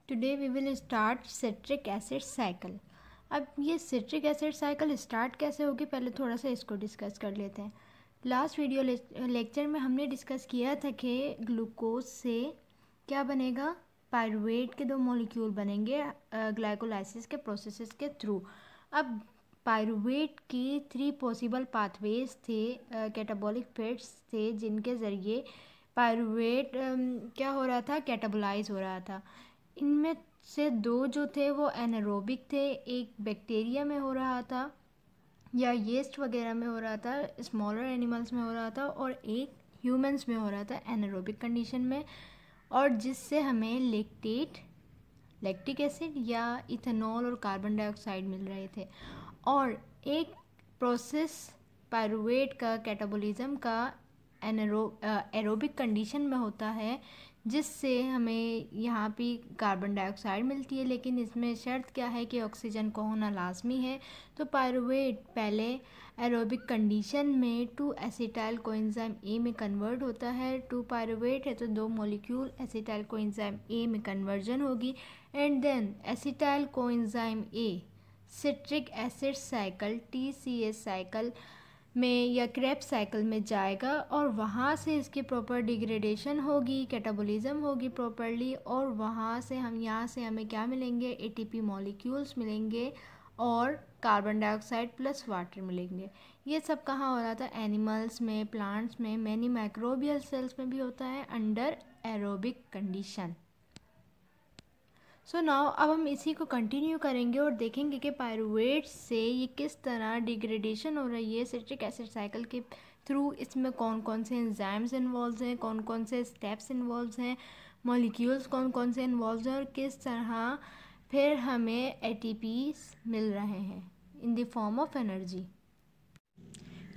Today we will start citric acid cycle. अब ये citric acid cycle start कैसे होगी, पहले थोड़ा सा इसको डिस्कस कर लेते हैं। लास्ट वीडियो लेक्चर में हमने डिस्कस किया था कि ग्लूकोज से क्या बनेगा, पायरुवेट के 2 मॉलिक्यूल बनेंगे ग्लाइकोलाइसिस के प्रोसेसेस के थ्रू। अब पायरुवेट की 3 पॉसिबल पाथवेज थे, कैटाबॉलिक फेट्स थे, जिनके ज़रिए पायरुवेट क्या हो रहा था, कैटाबोलाइज हो रहा था। इनमें से 2 जो थे वो एनारोबिक थे, एक बैक्टीरिया में हो रहा था या यीस्ट वगैरह में हो रहा था, स्मॉलर एनिमल्स में हो रहा था, और एक ह्यूमंस में हो रहा था एनारोबिक कंडीशन में, और जिससे हमें लैक्टिक एसिड या इथेनॉल और कार्बन डाइऑक्साइड मिल रहे थे। और एक प्रोसेस पायरुवेट का कैटाबोलिज्म का एरोबिक कंडीशन में होता है, जिससे हमें यहाँ पे कार्बन डाइऑक्साइड मिलती है, लेकिन इसमें शर्त क्या है कि ऑक्सीजन को होना लाजमी है। तो पायरुवेट पहले एरोबिक कंडीशन में 2 एसिटाइल कोएंजाइम ए में कन्वर्ट होता है। 2 पायरुवेट है तो 2 मॉलिक्यूल एसिटाइल कोएंजाइम ए में कन्वर्जन होगी, and then acetyl coenzyme A citric acid cycle TCS cycle में या क्रेब्स साइकिल में जाएगा, और वहाँ से इसकी प्रॉपर डिग्रेडेशन होगी, कैटाबोलिज्म होगी प्रॉपरली, और वहाँ से हमें क्या मिलेंगे, ATP मॉलिक्यूल्स मिलेंगे और कार्बन डाइऑक्साइड प्लस वाटर मिलेंगे। ये सब कहाँ हो रहा था, एनिमल्स में, प्लांट्स में, मैनी माइक्रोबियल सेल्स में भी होता है under aerobic condition. So now अब हम इसी को कंटिन्यू करेंगे और देखेंगे कि पायरुवेट से ये किस तरह डिग्रेडेशन हो रही है सिट्रिक एसिड साइकिल के थ्रू। इसमें कौन कौन से एंजाइम्स इन्वॉल्व हैं, कौन कौन से स्टेप्स इन्वॉल्व हैं, मॉलिक्यूल्स कौन कौन से इन्वॉल्व हैं, और किस तरह फिर हमें ATPs मिल रहे हैं in the form of energy.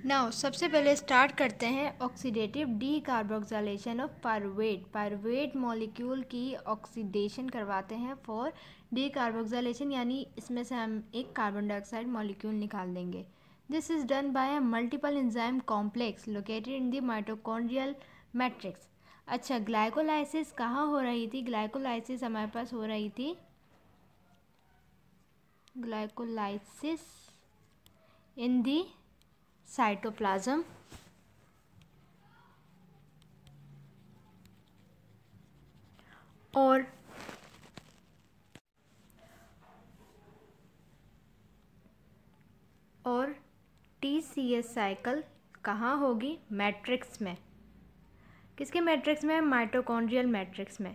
Now सबसे पहले स्टार्ट करते हैं oxidative decarboxylation of pyruvate. Pyruvate molecule की ऑक्सीडेशन करवाते हैं फॉर डीकार्बोक्सिलेशन, यानी इसमें से हम एक कार्बन डाइऑक्साइड मॉलिक्यूल निकाल देंगे। This is done by a multiple enzyme complex located in the mitochondrial matrix. अच्छा, ग्लाइकोलाइसिस कहाँ हो रही थी? ग्लाइकोलाइसिस हमारे पास हो रही थी, ग्लाइकोलाइसिस इन दी साइटोप्लाज्म और TCS साइकिल कहाँ होगी? मैट्रिक्स में। किसके मैट्रिक्स में? माइटोकॉन्ड्रियल मैट्रिक्स में।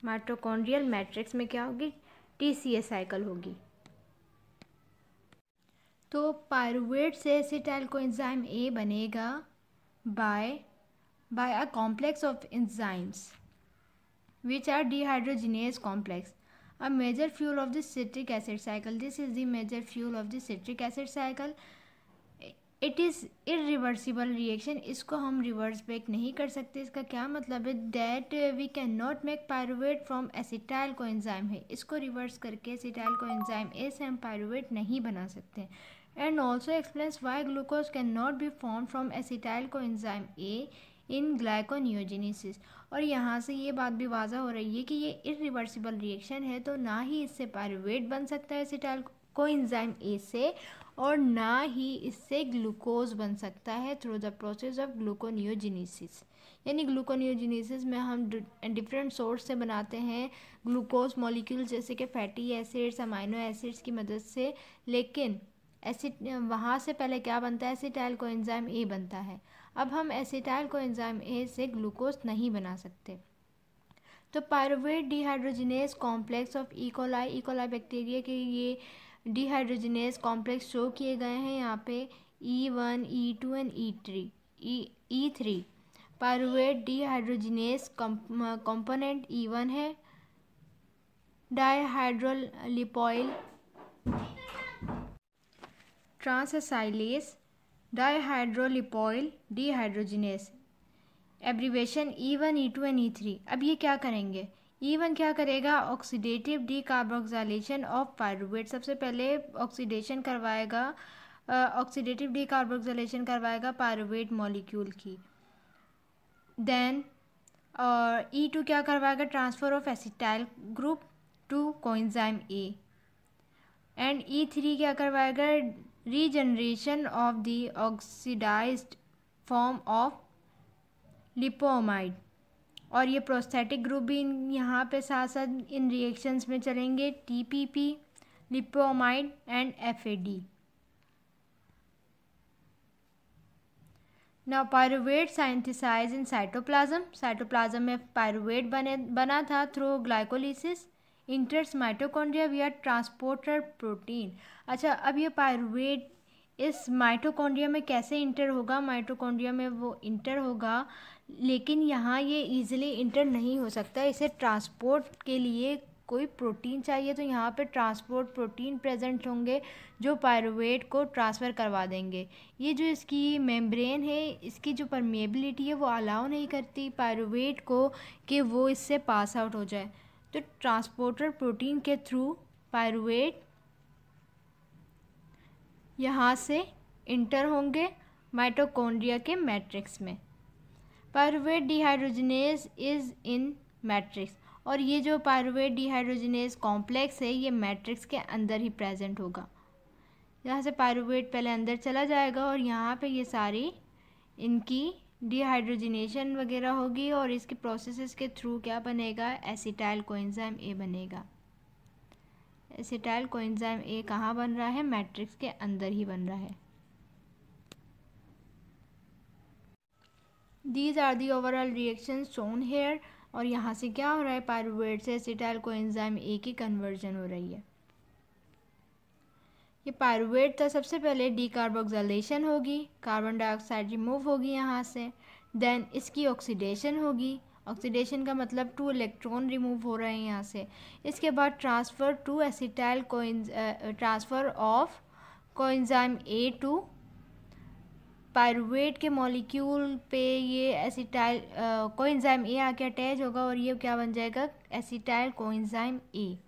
माइटोकॉन्ड्रियल मैट्रिक्स में क्या होगी? TCS साइकिल होगी। तो पायरुवेट से एसिटाइल कोएंजाइम A बनेगा by a complex of enzymes which are dehydrogenase complex, a major fuel of the citric acid cycle. This is the major fuel of the citric acid cycle. It is irreversible reaction. इसको हम reverse back नहीं कर सकते। इसका क्या मतलब है? That we cannot make pyruvate from acetyl coenzyme है, इसको रिवर्स करके acetyl coenzyme A से हम pyruvate नहीं बना सकते। And also explains why glucose cannot be formed from acetyl coenzyme A in gluconeogenesis. और यहाँ से ये बात भी वाज़ा हो रही है कि ये इरिवर्सिबल रिएक्शन है, तो ना ही इससे पायरुवेट बन सकता है एसिटाइल कोएंजाइम A से, और ना ही इससे ग्लूकोज बन सकता है through the process of gluconeogenesis. यानी ग्लूकोनियोजेनेसिस में हम डिफरेंट सोर्स से बनाते हैं ग्लूकोज मॉलिक्यूल, जैसे कि फैटी एसिड्स, अमाइनो एसिड्स की मदद से, लेकिन एसिड वहाँ से पहले क्या बनता है? एसिटाइल कोएंजाइम A बनता है। अब हम एसिटाइल कोएंजाइम A से ग्लूकोज नहीं बना सकते। तो pyruvate dehydrogenase complex of E coli bacteria के ये डिहाइड्रोजिनेज कॉम्प्लेक्स शो किए गए हैं यहाँ पे E1, E2 and E3। Pyruvate dehydrogenase component E1 है, dihydrolipoyl transacylase dihydrolipoyl dehydrogenase, abbreviation E1, E2 and E3। अब ये क्या करेंगे? E1 क्या करेगा? Oxidative decarboxylation of pyruvate. सबसे पहले ऑक्सीडेशन करवाएगा ऑक्सीडेटिव डीकार्बोक्सिलेशन करवाएगा पायरुवेट मॉलिक्यूल की। देन E2 क्या करवाएगा, transfer of acetyl group to coenzyme A. And E3 क्या करवाएगा, regeneration of the oxidized form of lipoamide. और ये प्रोस्थेटिक ग्रुप भी यहाँ पे साथ साथ इन रिएक्शंस में चलेंगे, TPP, lipoamide and FAD। Now pyruvate synthesize in cytoplasm. Cytoplasm में पायरुवेट बना था through glycolysis enters mitochondria via transporter protein. अच्छा, अब ये पायरुवेट इस माइटोकॉन्ड्रिया में कैसे इंटर होगा, माइटोकॉन्ड्रिया में वो इंटर होगा, लेकिन यहाँ ये इजीली इंटर नहीं हो सकता। इसे ट्रांसपोर्ट के लिए कोई प्रोटीन चाहिए, तो यहाँ पे ट्रांसपोर्ट प्रोटीन प्रेजेंट होंगे जो पायरुवेट को ट्रांसफ़र करवा देंगे। ये जो इसकी मेम्ब्रेन है, इसकी जो परमेबिलिटी है वो अलाउ नहीं करती पायरुवेट को कि वो इससे पास आउट हो जाए। तो ट्रांसपोर्टर प्रोटीन के थ्रू पायरुवेट यहाँ से इंटर होंगे माइटोकॉन्ड्रिया के मैट्रिक्स में। Pyruvate dehydrogenase is in matrix, और ये जो पायरुवेट डिहाइड्रोजिनेज कॉम्प्लेक्स है ये मैट्रिक्स के अंदर ही प्रेजेंट होगा। यहाँ से पायरुवेट पहले अंदर चला जाएगा और यहाँ पे ये सारी इनकी डिहाइड्रोजिनेशन वगैरह होगी, और इसके प्रोसेसेस के थ्रू क्या बनेगा, एसिटाइल कोएंजाइम ए बनेगा। एसिटाइल कोएंजाइम ए कहाँ बन रहा है, मैट्रिक्स के अंदर ही बन रहा है। These are the overall reactions shown here। और यहाँ से क्या हो रहा है, पायरुवेट से एसिटाइल कोएंजाइम ए की कन्वर्जन हो रही है। ये पायरुवेट था, सबसे पहले डीकार्बोक्सिलेशन होगी, कार्बन डाइऑक्साइड रिमूव होगी यहाँ से। देन इसकी ऑक्सीडेशन होगी, ऑक्सीडेशन का मतलब 2 इलेक्ट्रॉन रिमूव हो रहे हैं यहाँ से। इसके बाद transfer to acetyl transfer of coenzyme A to pyruvate के मॉलिक्यूल पे ये एसिटाइल कोएंजाइम ए आके अटैच होगा, और ये क्या बन जाएगा, एसिटाइल कोएंजाइम ए।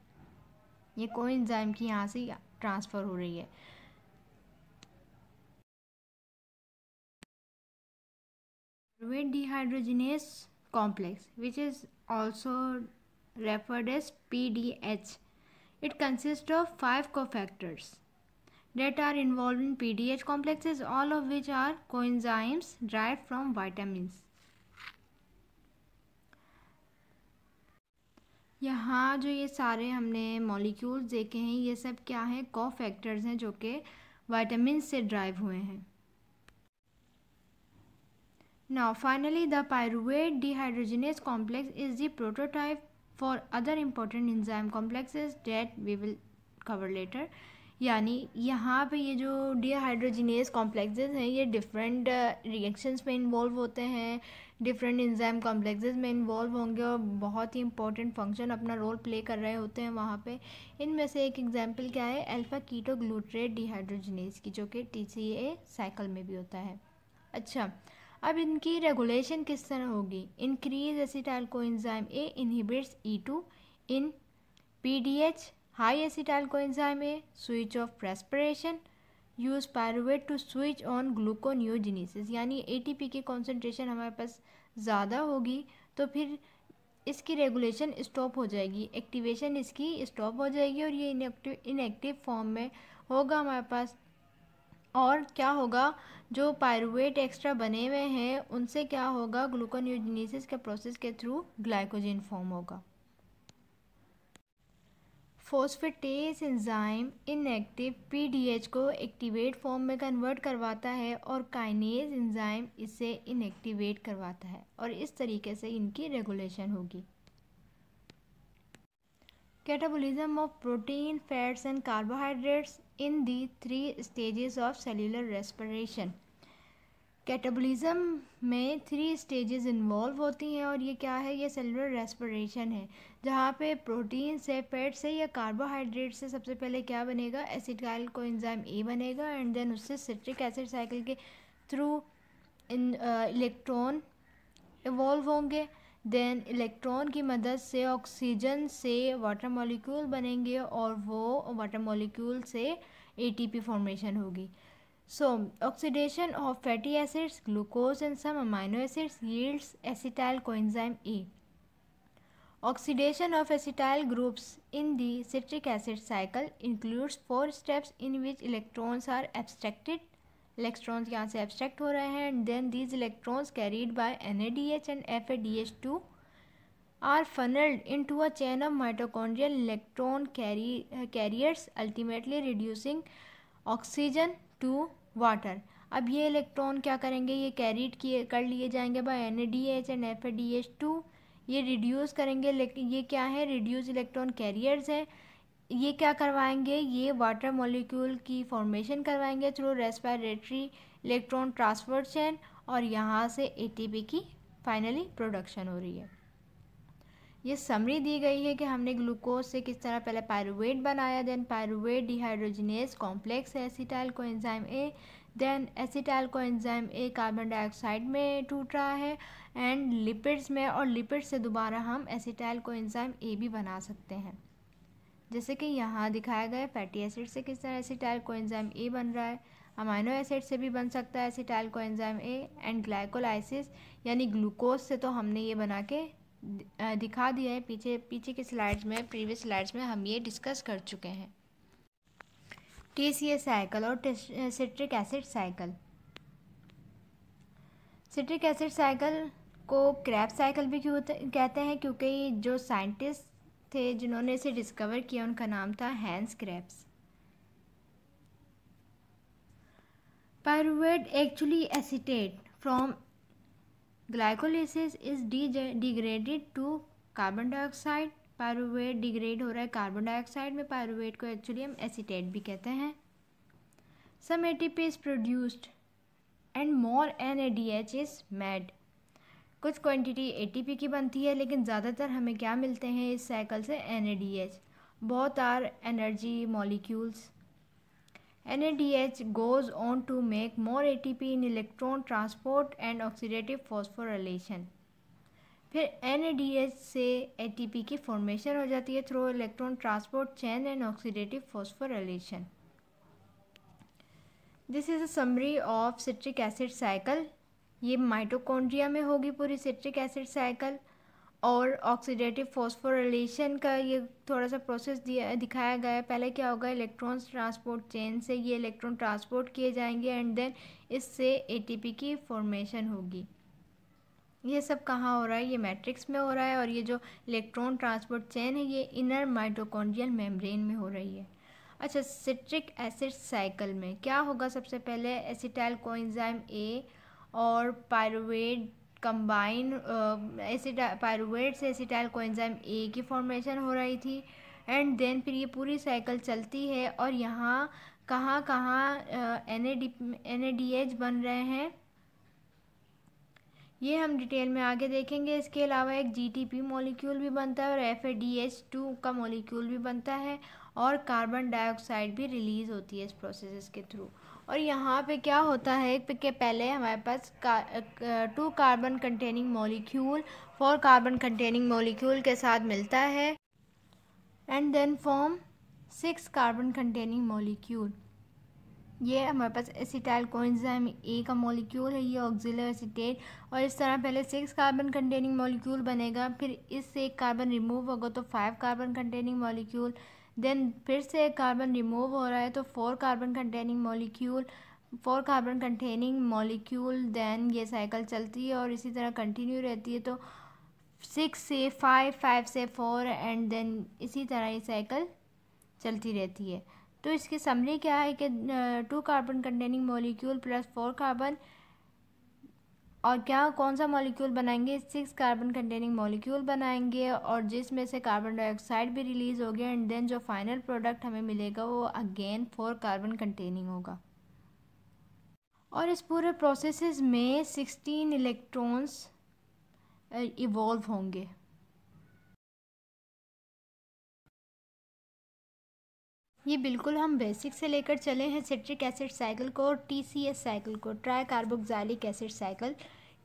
ये कोएंजाइम की यहाँ से ट्रांसफ़र हो रही है। Pyruvate dehydrogenase complex, which is also referred as PDH. It consists of 5 cofactors that are involved in PDH complexes, all of which are coenzymes derived from vitamins. यहाँ जो ये सारे हमने मॉलिक्यूल्स देखे हैं ये सब क्या हैं, कोफैक्टर्स हैं जो कि विटामिन से ड्राइव हुए हैं। Now finally the pyruvate dehydrogenase complex is the prototype for other important enzyme complexes that we will cover later। यानी यहाँ पे ये जो डिहाइड्रोजिनेज कॉम्प्लेक्सेस हैं ये डिफरेंट रिएक्शंस में इन्वॉल्व होते हैं, डिफरेंट एंजाइम कॉम्प्लेक्सेस में इन्वॉल्व होंगे और बहुत ही इंपॉर्टेंट फंक्शन अपना रोल प्ले कर रहे होते हैं वहाँ पे। इनमें से एक एग्जांपल क्या है, अल्फा कीटो ग्लूट्रेट डिहाइड्रोजिनेज की, जो कि TCA साइकिल में भी होता है। अच्छा, अब इनकी रेगुलेशन किस तरह होगी, increase acetyl coenzyme A inhibits E2 in PDH, high acetyl coenzyme A switch off respiration, use pyruvate to switch on gluconeogenesis. यानी ATP की कॉन्सेंट्रेशन हमारे पास ज़्यादा होगी तो फिर इसकी रेगुलेशन स्टॉप हो जाएगी, एक्टिवेशन इसकी स्टॉप हो जाएगी और ये इनएक्टिव फॉर्म में होगा हमारे पास। और क्या होगा, जो पायरुवेट एक्स्ट्रा बने हुए हैं उनसे क्या होगा, ग्लूकोनियोजेनेसिस के प्रोसेस के थ्रू ग्लाइकोजन फॉर्म होगा। फॉस्फेटेज एंजाइम इनएक्टिव PDH को एक्टिवेट फॉर्म में कन्वर्ट करवाता है और काइनेज एंजाइम इसे इनएक्टिवेट करवाता है, और इस तरीके से इनकी रेगुलेशन होगी। Catabolism of protein, fats and carbohydrates in the 3 stages of cellular respiration. Catabolism में 3 स्टेजेस इन्वॉल्व होती हैं और ये क्या है, ये सेलुलर रेस्पिरेशन है, जहाँ पे प्रोटीन से, फैट से या कार्बोहाइड्रेट से सबसे पहले क्या बनेगा, एसिटाइल कोएंजाइम ए बनेगा एंड देन उससे सिट्रिक एसिड साइकिल के थ्रू इलेक्ट्रॉन इवॉल्व होंगे। देन इलेक्ट्रॉन की मदद से ऑक्सीजन से वाटर मॉलिक्यूल बनेंगे और वो वाटर मॉलिक्यूल से ATP फॉर्मेशन होगी। So oxidation of fatty acids, glucose and some amino acids yields acetyl coenzyme A. Oxidation of acetyl groups in the citric acid cycle includes 4 steps in which electrons are abstracted. Electrons यहाँ से abstract हो रहे हैं and then these electrons carried by NADH and FADH2 are funneled into a chain of mitochondrial electron carriers, ultimately reducing oxygen to water. अब ये electron क्या करेंगे, ये कैरीड कर लिए जाएंगे बाय NADH एंड FADH2, ये रिड्यूस करेंगे, लेकिन ये क्या है, रिड्यूस इलेक्ट्रॉन कैरियर्स हैं। ये क्या करवाएंगे, ये वाटर मॉलिक्यूल की फॉर्मेशन करवाएंगे through respiratory electron transfer chain, और यहाँ से ATP की फाइनली प्रोडक्शन हो रही है। ये समरी दी गई है कि हमने ग्लूकोज से किस तरह पहले पायरुवेट बनाया, देन पायरुवेट डिहाइड्रोजिनेज कॉम्प्लेक्स है acetyl coenzyme A, then acetyl coenzyme A carbon dioxide में टूट रहा है एंड लिपिड्स में, और लिपिड्स से दोबारा हम एसिटाइल कोएंजाइम ए भी बना सकते हैं। जैसे कि यहाँ दिखाया गया फैटी एसिड से किस तरह एसिटाइल कोएंजाइम ए बन रहा है, अमाइनो एसिड से भी बन सकता है acetyl coenzyme A, and glycolysis यानी ग्लूकोज से तो हमने ये बना के दिखा दिया है पीछे की स्लाइड्स में, प्रीवियस स्लाइड्स में हम ये डिस्कस कर चुके हैं। TCA साइकिल और citric acid cycle. Citric acid cycle को क्रेब्स साइकिल भी क्यों कहते हैं, क्योंकि जो साइंटिस्ट थे जिन्होंने इसे डिस्कवर किया उनका नाम था Hans Krebs. Pyruvate actually acetate from glycolysis is degraded to carbon dioxide. Pyruvate degrade हो रहा है कार्बन डाइऑक्साइड में, पायरुवेट को एक्चुअली हम एसिटेट भी कहते हैं। Some ATP is produced and more NADH is made. कुछ क्वांटिटी ATP की बनती है लेकिन ज़्यादातर हमें क्या मिलते हैं इस साइकिल से, NADH। Both are energy molecules. NADH goes on to make more ATP in electron transport and oxidative phosphorylation। फिर NADH से ATP की फॉर्मेशन हो जाती है through electron transport chain and oxidative phosphorylation. This is a summary of citric acid cycle. ये mitochondria में होगी पूरी सिट्रिक एसिड साइकिल, और ऑक्सीडेटिव फॉस्फोराइलेशन का ये थोड़ा सा प्रोसेस दिखाया गया है। पहले क्या होगा, इलेक्ट्रॉन्स ट्रांसपोर्ट चेन से ये इलेक्ट्रॉन ट्रांसपोर्ट किए जाएंगे एंड देन इससे ATP की फॉर्मेशन होगी। ये सब कहाँ हो रहा है, ये मैट्रिक्स में हो रहा है, और ये जो इलेक्ट्रॉन ट्रांसपोर्ट चेन है ये इनर माइटोकॉन्ड्रियल मेम्ब्रेन में हो रही है। अच्छा, सिट्रिक एसिड साइकिल में क्या होगा, सबसे पहले एसिटाइल कोएंजाइम A और पायरुवेट कंबाइन पायरुवेट से एसिटाइल कोएंजाइम A की फॉर्मेशन हो रही थी एंड देन फिर ये पूरी साइकिल चलती है, और यहाँ कहाँ NADH बन रहे हैं ये हम डिटेल में आगे देखेंगे। इसके अलावा एक GTP मॉलिक्यूल भी बनता है और FADH2 का मॉलिक्यूल भी बनता है, और कार्बन डाइऑक्साइड भी रिलीज़ होती है इस प्रोसेस के थ्रू। और यहाँ पे क्या होता है कि पहले हमारे पास 2 carbon containing molecule 4 carbon containing molecule के साथ मिलता है and then form 6 carbon containing molecule. ये हमारे पास एसिटाइल कोएंजाइम A का मॉलिक्यूल है, ये ऑक्सिलर एसिटेट, और इस तरह पहले 6 कार्बन कंटेनिंग मॉलिक्यूल बनेगा, फिर इससे एक कार्बन रिमूव होगा तो 5 कार्बन कंटेनिंग मॉलिक्यूल, देन फिर से एक कार्बन रिमूव हो रहा है तो 4 कार्बन कंटेनिंग मॉलिक्यूल, देन ये साइकिल चलती है और इसी तरह कंटिन्यू रहती है। तो 6 से 5 से 4 एंड देन इसी तरह ये साइकिल चलती रहती है। तो इसकी समरी क्या है कि 2 carbon containing molecule plus 4 carbon, और क्या कौन सा मॉलिक्यूल बनाएंगे, 6 कार्बन कंटेनिंग मॉलिक्यूल बनाएंगे, और जिसमें से कार्बन डाइऑक्साइड भी रिलीज़ हो गया एंड देन जो फाइनल प्रोडक्ट हमें मिलेगा वो अगेन 4 कार्बन कंटेनिंग होगा। और इस पूरे प्रोसेस में 16 इलेक्ट्रॉन्स इवॉल्व होंगे। ये बिल्कुल हम बेसिक से लेकर चले हैं सिट्रिक एसिड साइकिल को और TCS साइकिल को, try carboxylic acid cycle.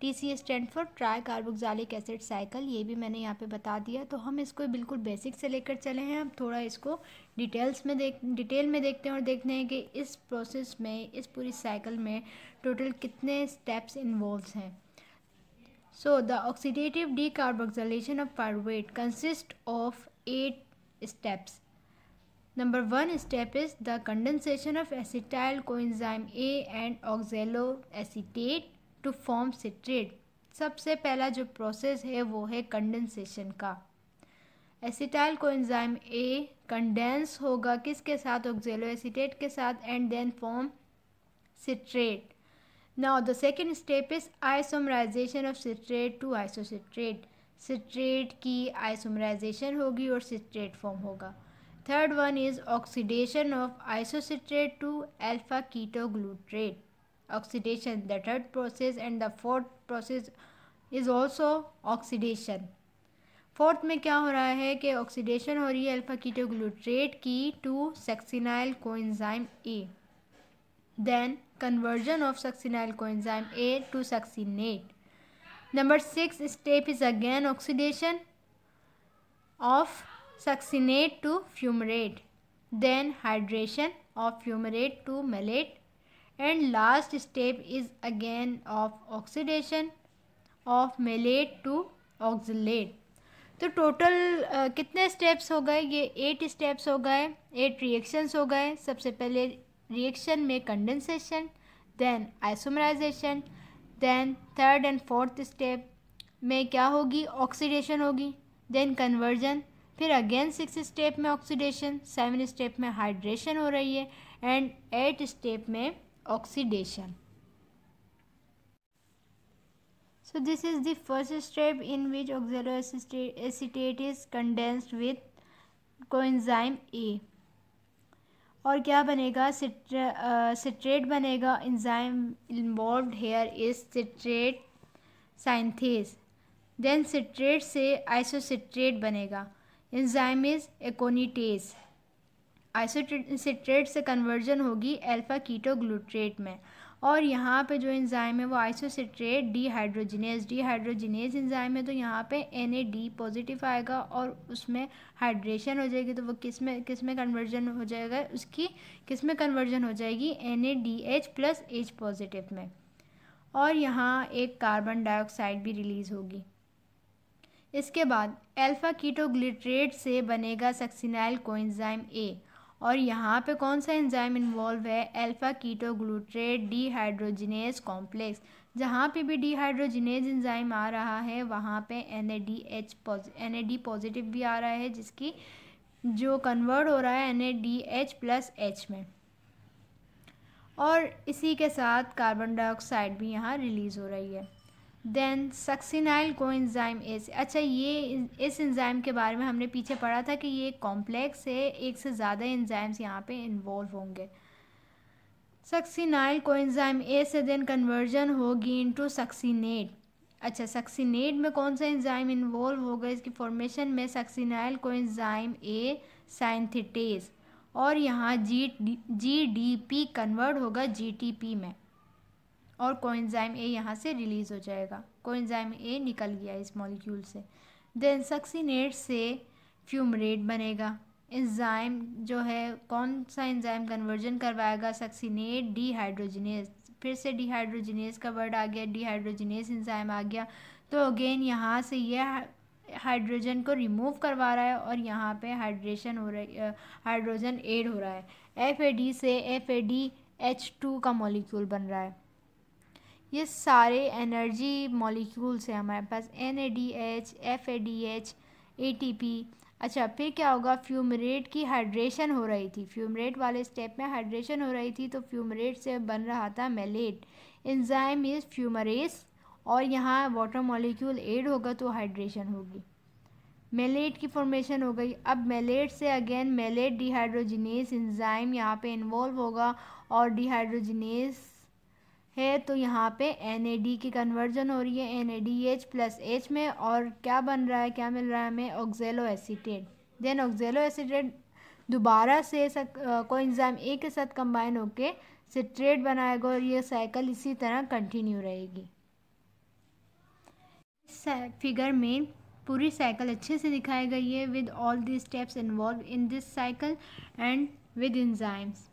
TC stand for try carboxylic acid cycle, ये भी मैंने यहाँ पे बता दिया। तो हम इसको बिल्कुल बेसिक से लेकर चले हैं, अब थोड़ा इसको डिटेल में देखते हैं और देखते हैं कि इस प्रोसेस में, इस पूरी साइकिल में टोटल कितने स्टेप्स इन्वॉल्व हैं। So the oxidative decarboxylation of pyruvate consist of 8 steps. Number 1 step is the condensation of acetyl coenzyme A and oxaloacetate to form citrate। सबसे पहला जो प्रोसेस है वो है कंडेंसेशन का। एसिटाइल कोएंजाइम A कंडेंस होगा किसके साथ, ऑक्जेलोएसीटेट के साथ, and then form citrate. Now the second step is isomerisation of citrate to isocitrate. Citrate की आइसोमराइजेशन होगी और सिट्रेट फॉर्म होगा। Third one is oxidation of isocitrate to alpha ketoglutarate. Oxidation, the third process, and the fourth process is also oxidation. Fourth में क्या हो रहा है कि ऑक्सीडेशन हो रही है अल्फा कीटोग्लूट्रेट की to succinyl coenzyme A, then conversion of succinyl coenzyme A to succinate. Number 6 step is again oxidation of succinate to fumarate, then hydration of fumarate to malate, and last step is again of oxidation of malate to oxalate। तो total कितने steps हो गए, ये 8 steps हो गए, 8 reactions हो गए। सबसे पहले रिएक्शन में condensation, then isomerization, then third and fourth step में क्या होगी, ऑक्सीडेशन होगी, देन कन्वर्जन, फिर अगेन 6 स्टेप में ऑक्सीडेशन, 7 स्टेप में हाइड्रेशन हो रही है, एंड 8 स्टेप में oxidation. So this is the first step in which oxaloacetate is condensed with coenzyme A. और क्या बनेगा, सिट्रेट बनेगा। Enzyme involved here is citrate synthase. Then citrate से आइसोसिट्रेट बनेगा। Enzyme is एकोनिटेज। आइसोसिट्रेट से कन्वर्जन होगी alpha ketoglutarate में, और यहाँ पे जो एंजाइम है वो आइसोसिट्रेट डिहाइड्रोजिनेज एंजाइम है। तो यहाँ पे NAD पॉजिटिव आएगा और उसमें हाइड्रेशन हो जाएगी, तो वो किस में कन्वर्जन हो जाएगा, उसकी किस में कन्वर्जन हो जाएगी, NADH + H पॉजिटिव में, और यहाँ एक कार्बन डाइऑक्साइड भी रिलीज़ होगी। इसके बाद अल्फा कीटोग्लिट्रेट से बनेगा सक्सिनाइल कोएंजाइम ए, और यहाँ पे कौन सा एंजाइम इन्वॉल्व है, अल्फा कीटोग्लूट्रेट डीहाइड्रोजिनेज कॉम्प्लेक्स। जहाँ पे भी डीहाइड्रोजिनेज एंजाइम आ रहा है वहाँ पे NAD पॉजिटिव भी आ रहा है, जिसकी जो कन्वर्ट हो रहा है NADH + H में, और इसी के साथ कार्बन डाइऑक्साइड भी यहाँ रिलीज़ हो रही है। Then succinyl coenzyme A. अच्छा, ये इस एंजाइम के बारे में हमने पीछे पढ़ा था कि ये एक कॉम्प्लेक्स है, एक से ज़्यादा एंजाइम्स यहाँ पे इन्वॉल्व होंगे। सक्सिनाइल कोएंजाइम ए से देन कन्वर्जन होगी इनटू सक्सिनेट। अच्छा, सक्सिनेट में कौन सा एंजाइम इन्वॉल्व होगा इसकी फॉर्मेशन में, सक्सिनाइल कोएंजाइम ए साइंथेटेज, और यहाँ GDP कन्वर्ट होगा GTP में, और कोएंजाइम ए यहाँ से रिलीज़ हो जाएगा। कोएंजाइम ए निकल गया इस मॉलिक्यूल से। देन सक्सिनेट से फ्यूमरेट बनेगा। एंजाइम जो है, कौन सा एंजाइम कन्वर्जन करवाएगा, सक्सिनेट डीहाइड्रोजिनेज। फिर से डीहाइड्रोजिनेज का वर्ड आ गया, डीहाइड्रोजिनेज एंजाइम आ गया, तो अगेन यहाँ से यह हाइड्रोजन को रिमूव करवा रहा है और यहाँ पे हाइड्रेशन हो रही है, हाइड्रोजन ऐड हो रहा है। FAD से FADH2 का मॉलिक्यूल बन रहा है। ये सारे एनर्जी मॉलिक्यूल्स हैं हमारे पास, NADH, FADH, ATP। अच्छा, फिर क्या होगा, फ्यूमरेट की हाइड्रेशन हो रही थी, फ्यूमरेट वाले स्टेप में हाइड्रेशन हो रही थी, तो फ्यूमरेट से बन रहा था मेलेट। एंजाइम इज फ्यूमरेस, और यहाँ वाटर मॉलिक्यूल ऐड होगा तो हाइड्रेशन होगी, मेलेट की फॉर्मेशन हो गई। अब मेलेट से अगेन मेलेट डिहाइड्रोजिनेज एंजाइम यहाँ पे इन्वॉल्व होगा, और डिहाइड्रोजिनेज है तो यहाँ पे NAD की कन्वर्जन हो रही है NADH + H में, और क्या बन रहा है, क्या मिल रहा है हमें, ऑक्जेलोएसीटेट। देन ऑक्जेलोएसीटेट दोबारा से कोएंजाइम ए के साथ कंबाइन होके सिट्रेट बनाएगा, और ये साइकिल इसी तरह कंटिन्यू रहेगी। फिगर में पूरी साइकिल अच्छे से दिखाई गई है with all the steps involve in this cycle and with enzymes.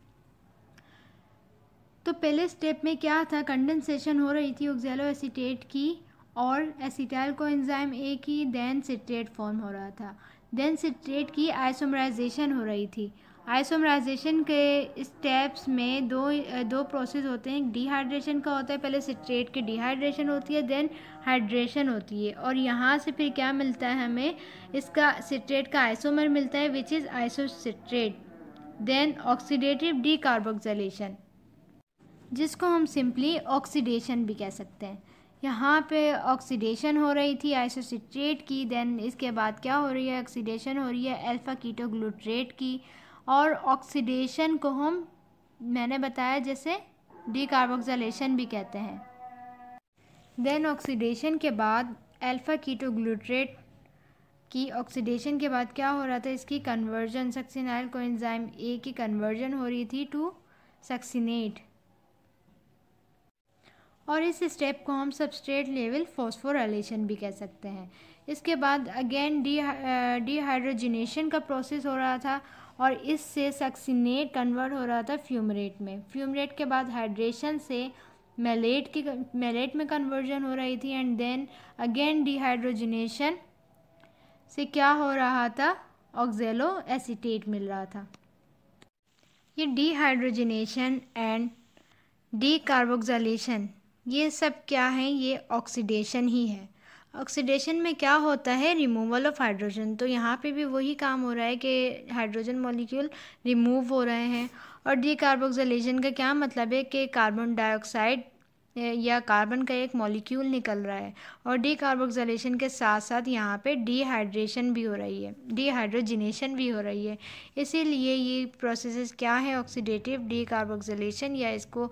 तो पहले स्टेप में क्या था, कंडेंसेशन हो रही थी ऑक्सैलो एसीटेट की और एसिटाइल कोएंजाइम ए की, देन सिट्रेट फॉर्म हो रहा था, देन सिट्रेट की आइसोमराइजेशन हो रही थी। आइसोमराइजेशन के स्टेप्स में दो प्रोसेस होते हैं, डिहाइड्रेशन का होता है, पहले सिट्रेट की डिहाइड्रेशन होती है, देन हाइड्रेशन होती है, और यहाँ से फिर क्या मिलता है हमें, इसका सिट्रेट का आइसोमर मिलता है which is isocitrate, then oxidative decarboxylation जिसको हम सिंपली ऑक्सीडेशन भी कह सकते हैं। यहाँ पे ऑक्सीडेशन हो रही थी आइसोसिट्रेट की, देन इसके बाद क्या हो रही है, ऑक्सीडेशन हो रही है अल्फ़ा कीटोग्लूट्रेट की, और ऑक्सीडेशन को मैंने बताया जैसे डीकार्बोक्सिलेशन भी कहते हैं। देन ऑक्सीडेशन के बाद अल्फ़ा कीटोग्लूट्रेट की ऑक्सीडेशन के बाद क्या हो रहा था, इसकी कन्वर्जन, सक्सिनाइल कोएंजाइम ए की कन्वर्जन हो रही थी टू सक्सिनेट, और इस स्टेप को हम सबस्ट्रेट लेवल फॉस्फोराइलेशन भी कह सकते हैं। इसके बाद अगेन डिहाइड्रोजिनेशन का प्रोसेस हो रहा था और इससे सक्सिनेट कन्वर्ट हो रहा था फ्यूमरेट में। फ्यूमरेट के बाद हाइड्रेशन से मेलेट में कन्वर्जन हो रही थी, एंड देन अगेन डिहाइड्रोजिनेशन से क्या हो रहा था, ऑक्सैलो एसीटेट मिल रहा था। ये डिहाइड्रोजिनेशन एंड डीकार्बोक्सिलेशन ये सब क्या है, ये ऑक्सीडेशन ही है। ऑक्सीडेशन में क्या होता है, रिमूवल ऑफ हाइड्रोजन। तो यहाँ पे भी वही काम हो रहा है कि हाइड्रोजन मॉलिक्यूल रिमूव हो रहे हैं। और डीकार्बोक्सिलेशन का क्या मतलब है कि कार्बन डाइऑक्साइड या कार्बन का एक मॉलिक्यूल निकल रहा है, और डीकार्बोक्सिलेशन के साथ साथ यहाँ पे डिहाइड्रेशन भी हो रही है, डिहाइड्रोजिनेशन भी हो रही है। इसीलिए ये प्रोसेसेस क्या है, ऑक्सीडेटिव डीकार्बोक्सिलेशन, या इसको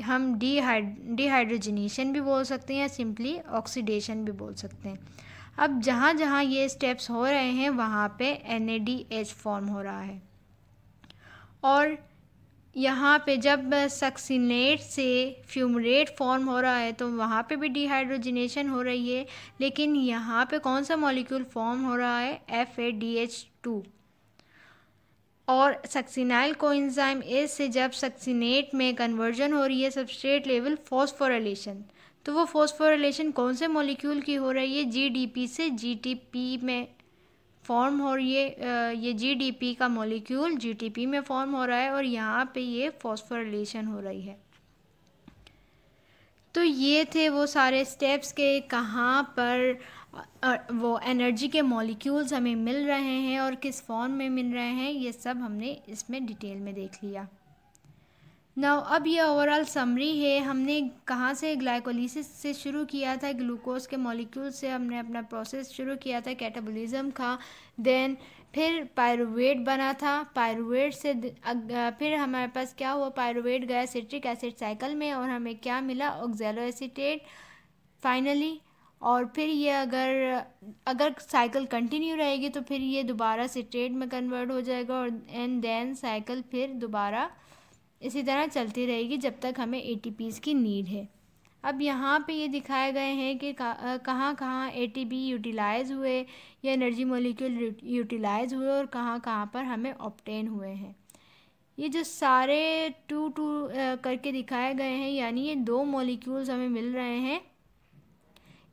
हम डिहाइड्रोजिनेशन भी बोल सकते हैं या सिंपली ऑक्सीडेशन भी बोल सकते हैं। अब जहाँ जहाँ ये स्टेप्स हो रहे हैं वहाँ पे NADH फॉर्म हो रहा है, और यहाँ पे जब सक्सिनेट से फ्यूमरेट फॉर्म हो रहा है तो वहाँ पे भी डिहाइड्रोजिनेशन हो रही है, लेकिन यहाँ पे कौन सा मॉलिक्यूल फॉर्म हो रहा है, FADH2। और सक्सिनाइल कोएंजाइम ए से जब सक्सिनेट में कन्वर्जन हो रही है सबस्ट्रेट लेवल फॉस्फोराइलेशन, तो वो फॉस्फोराइलेशन कौन से मॉलिक्यूल की हो रही है, GDP से GTP में फॉर्म हो रही है। ये GDP का मॉलिक्यूल GTP में फॉर्म हो रहा है और यहाँ पे ये फॉस्फोराइलेशन हो रही है। तो ये थे वो सारे स्टेप्स के कहाँ पर वो एनर्जी के मॉलिक्यूल्स हमें मिल रहे हैं और किस फॉर्म में मिल रहे हैं, ये सब हमने इसमें डिटेल में देख लिया। नाउ अब ये ओवरऑल समरी है, हमने कहाँ से ग्लाइकोलिसिस से शुरू किया था, ग्लूकोज के मॉलिक्यूल से हमने अपना प्रोसेस शुरू किया था कैटाबॉलिज्म का, देन फिर पायरुवेट बना था, पायरुवेट से फिर हमारे पास क्या हुआ, पायरुवेट गया सिट्रिक एसिड साइकिल में और हमें क्या मिला, ऑक्सैलो एसीटेट फाइनली। और फिर ये अगर साइकिल कंटिन्यू रहेगी तो फिर ये दोबारा सिट्रेट में कन्वर्ट हो जाएगा, और एंड देन साइकिल फिर दोबारा इसी तरह चलती रहेगी जब तक हमें ATPs की नीड है। अब यहाँ पे ये दिखाए गए हैं कि कहाँ कहाँ ATP यूटिलाइज़ हुए या एनर्जी मॉलिक्यूल यूटिलाइज़ हुए और कहाँ कहाँ पर हमें ऑब्टेन हुए हैं। ये जो सारे टू करके दिखाए गए हैं, यानी ये 2 मॉलिक्यूल्स हमें मिल रहे हैं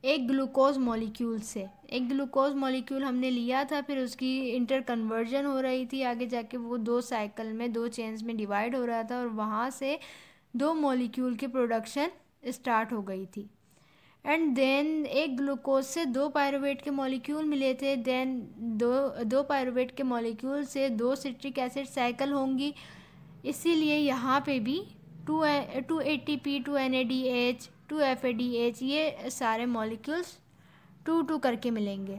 एक ग्लूकोज मॉलिक्यूल से। एक ग्लूकोज मॉलिक्यूल हमने लिया था, फिर उसकी इंटर कन्वर्जन हो रही थी, आगे जाके वो 2 साइकिल में 2 चेन्स में डिवाइड हो रहा था और वहाँ से 2 मॉलिक्यूल की प्रोडक्शन स्टार्ट हो गई थी। एंड देन एक ग्लूकोज से 2 पायरुवेट के मॉलिक्यूल मिले थे, देन दो पायरुवेट के मॉलिक्यूल से 2 सिट्रिक एसिड साइकिल होंगी। इसीलिए यहाँ पे भी 2 ATP 2 NADH 2 FADH ये सारे मॉलिक्यूल्स 2 करके मिलेंगे।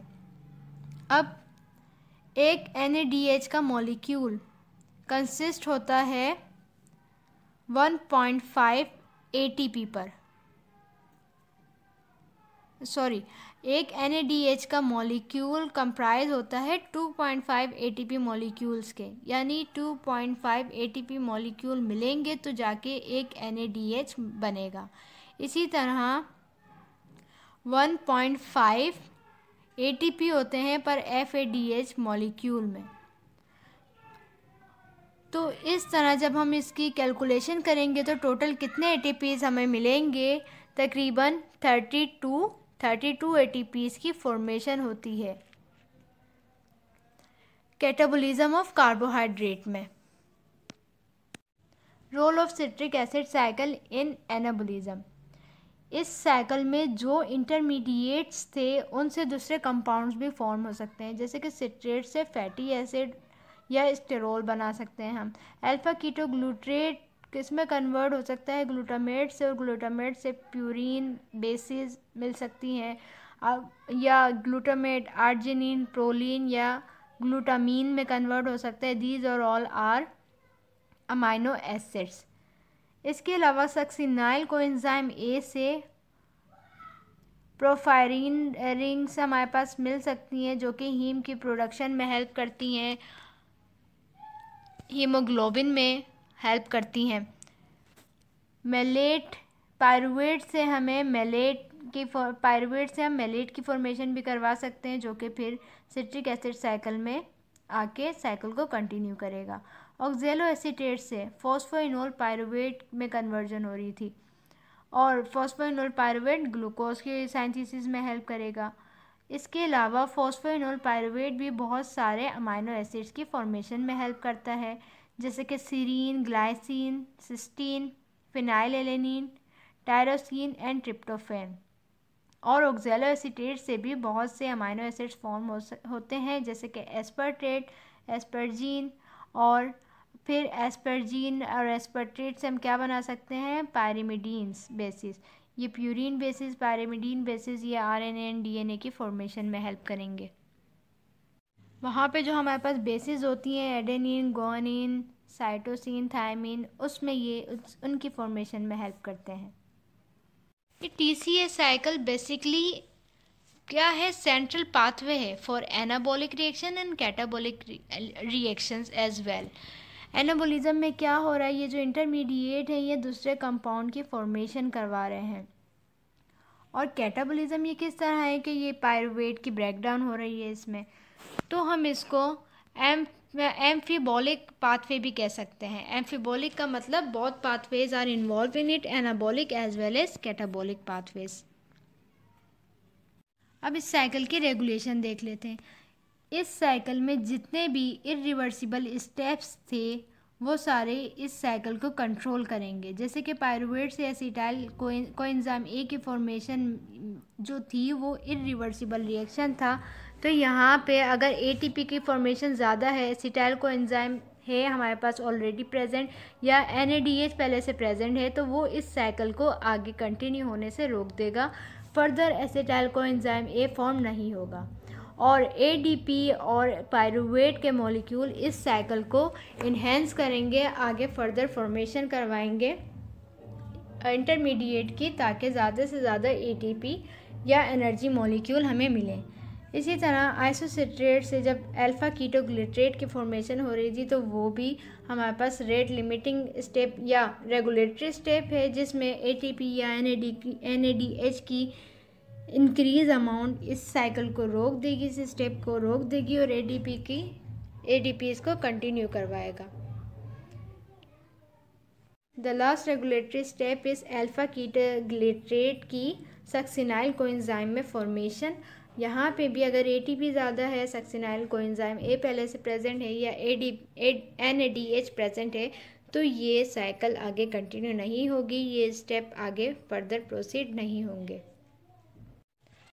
अब एक NADH का मॉलिक्यूल कंसिस्ट होता है 1.5 ATP पर, सॉरी, एक NADH का मॉलिक्यूल कंप्राइज होता है 2.5 ATP मॉलिक्यूल्स के, यानी 2.5 ATP मॉलिक्यूल मिलेंगे तो जाके एक NADH बनेगा। इसी तरह 1.5 ATP होते हैं पर FADH मॉलिक्यूल में। तो इस तरह जब हम इसकी कैलकुलेशन करेंगे तो टोटल कितने ATPs हमें मिलेंगे, तकरीबन 32 ATPs की फॉर्मेशन होती है कैटाबोलिज्म ऑफ कार्बोहाइड्रेट में। Role of citric acid cycle in anabolism. इस साइकिल में जो इंटरमीडिएट्स थे उनसे दूसरे कंपाउंड्स भी फॉर्म हो सकते हैं, जैसे कि सिट्रेट से फैटी एसिड या स्टेरोल बना सकते हैं हम। अल्फा कीटोग्लूट्रेट किसमें कन्वर्ट हो सकता है, ग्लूटामेट से, और ग्लूटामेट से प्यूरिन बेसिस मिल सकती हैं, या ग्लूटामेट आर्जिनिन, प्रोलिन या ग्लूटामीन में कन्वर्ट हो सकता है। दीज और ऑल आर अमाइनो एसिड्स। इसके अलावा सक्सिनाइल कोएंजाइम ए से प्रोफायरिन रिंग्स हमारे पास मिल सकती हैं जो कि हीम की प्रोडक्शन में हेल्प करती हैं, हीमोग्लोबिन में हेल्प करती हैं। मेलेट पायरुवेट से हम मेलेट की फॉर्मेशन भी करवा सकते हैं, जो कि फिर सिट्रिक एसिड साइकिल में आके साइकिल को कंटिन्यू करेगा। ऑक्जेलो एसीटेट से फॉस्फोइनोल पायरुवेट में कन्वर्जन हो रही थी, और फॉस्फोइनोल पायरुवेट ग्लूकोज के सिंथेसिस में हेल्प करेगा। इसके अलावा फॉस्फोइनोल पायरुवेट भी बहुत सारे अमाइनो एसिड्स की फॉर्मेशन में हेल्प करता है, जैसे कि serine, glycine, cysteine, phenylalanine, tyrosine and tryptophan. और ऑक्जेलो एसीटेट से भी बहुत से अमाइनो एसिड्स फॉर्म होते हैं, जैसे कि एस्पर्टेट, एस्परजीन, और फिर एस्परजीन और एस्पर्टेट से हम क्या बना सकते हैं, पायरिमिडीन्स बेसिस। ये प्यूरिन बेसिस, पायरिमिडीन बेसिस, ये RNA एंड DNA की फॉर्मेशन में हेल्प करेंगे। वहाँ पे जो हमारे पास बेसिस होती हैं, एडेनिन, गुआनिन, साइटोसिन, थायमिन, उसमें ये उनकी फॉर्मेशन में हेल्प करते हैं। ये TCA साइकिल बेसिकली क्या है, सेंट्रल पाथवे है for anabolic reaction and catabolic reactions as well. Anabolism में क्या हो रहा है, ये जो इंटरमीडिएट है ये दूसरे कंपाउंड की फॉर्मेशन करवा रहे हैं। और कैटाबोलिज्म ये किस तरह है कि ये पायरुवेट की ब्रेकडाउन हो रही है इसमें, तो हम इसको एम्फीबॉलिक पाथवे भी कह सकते हैं। एम्फीबॉलिक का मतलब both pathways are involve in it, anabolic as well as catabolic pathways. अब इस साइकिल की रेगुलेशन देख लेते हैं। इस साइकिल में जितने भी इरिवर्सिबल स्टेप्स थे वो सारे इस साइकिल को कंट्रोल करेंगे, जैसे कि पायरुवेट से एसिटाइल कोएंजाइम ए की फॉर्मेशन जो थी वो इरिवर्सिबल रिएक्शन था। तो यहाँ पे अगर ATP की फॉर्मेशन ज़्यादा है, एसिटाइल कोएंजाइम है हमारे पास ऑलरेडी प्रेजेंट, या NADH पहले से प्रेजेंट है, तो वो इस साइकिल को आगे कंटिन्यू होने से रोक देगा। फर्दर एसिटाइल कोएंजाइम ए फॉर्म नहीं होगा, और ADP और पायरुवेट के मॉलिक्यूल इस साइकिल को इन्हेंस करेंगे, आगे फर्दर फॉर्मेशन करवाएंगे इंटरमीडिएट की, ताकि ज़्यादा से ज़्यादा ATP या एनर्जी मॉलिक्यूल हमें मिले। इसी तरह आइसोसिट्रेट से जब अल्फा कीटोग्लिट्रेट की फॉर्मेशन हो रही थी, तो वो भी हमारे पास रेट लिमिटिंग स्टेप या रेगुलेटरी स्टेप है, जिसमें ATP या NADH की इंक्रीज अमाउंट इस साइकिल को रोक देगी, इस स्टेप को रोक देगी, और ADP इसको कंटिन्यू करवाएगा। The last regulatory step is alpha ketoglutarate की सक्सिनाइल कोएंजाइम में फॉर्मेशन। यहाँ पे भी अगर ATP ज़्यादा है, सक्सिनाइल कोएंजाइम ए पहले से प्रेजेंट है, या NADH प्रेजेंट है, तो ये साइकिल आगे कंटिन्यू नहीं होगी, ये स्टेप आगे फर्दर प्रोसीड नहीं होंगे।